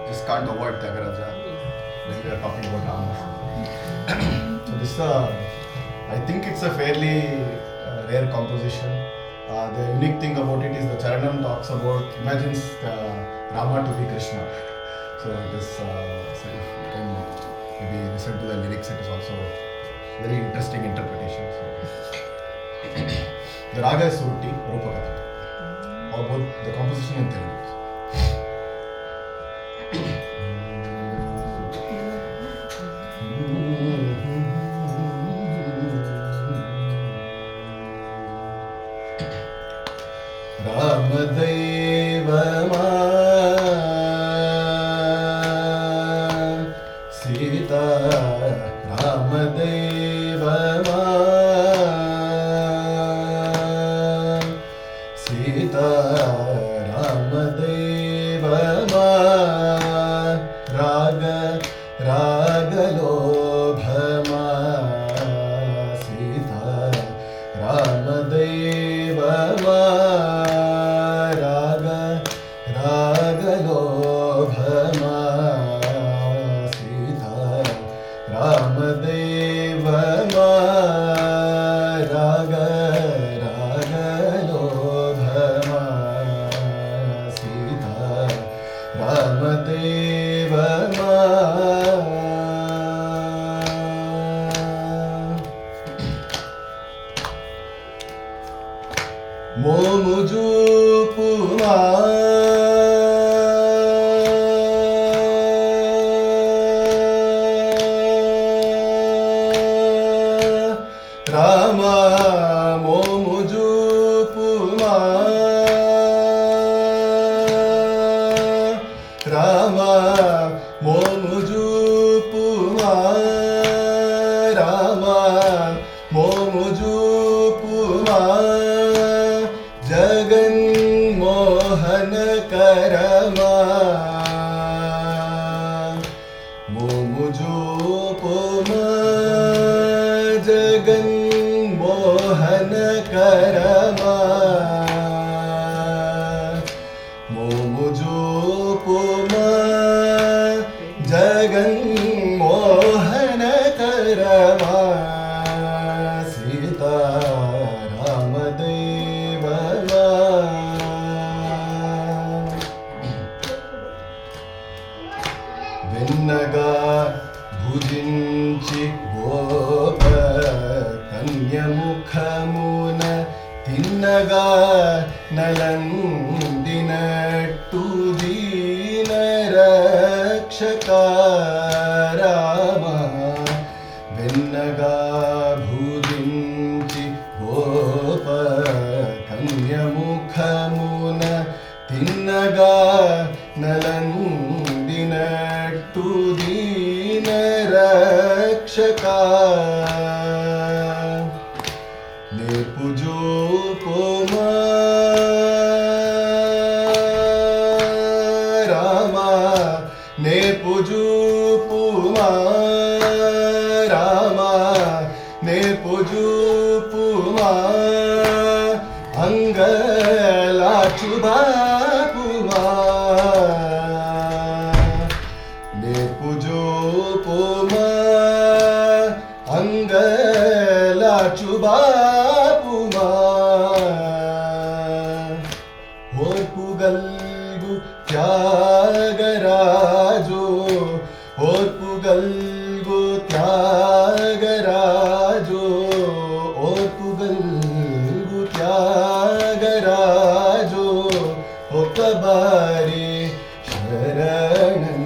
just can't avoid Tyagaraja when we are talking about Ramayana. So this, I think it's a fairly rare composition. The unique thing about it is the Charanam talks about, imagines Rama to be Krishna. So it is, so if you can maybe listen to the lyrics, it is also very interesting interpretation. So the raga is Suruti, Rupakatha, or both the composition in Telugu. Ramadevama Sita Ramadevama Sita Ramadevama Raga Ragalobhama Sita Ramadevama Ragalobhama Sita Ramadevama Ragalobhama Sita Ramadevama. Momujupuma Rama Momujupuma Rama Momujupuma Rama Momujupuma Jagan Mohan Karama Momujupuma Jagan Mohan Karama Momujupuma Jagan Mohan Karama Sita Ramadevama. Vennaga bhujinchi gopa kanyamukhamuna tinnaga nalandinattu deenarakshaka Rama. Vennaga bhujinchi gopa kanyamukhamuna tinnaga nalandinattu deenarakshaka Nepujupuma Rama Nepujupuma Rama Nepujupuma Angalachubapuma Nepujupuma Angalachubapuma Orpugalgu Tyagarajo Orpugalgu Tyagarajo Orpugalgu Tyagarajo Okabari Sharanan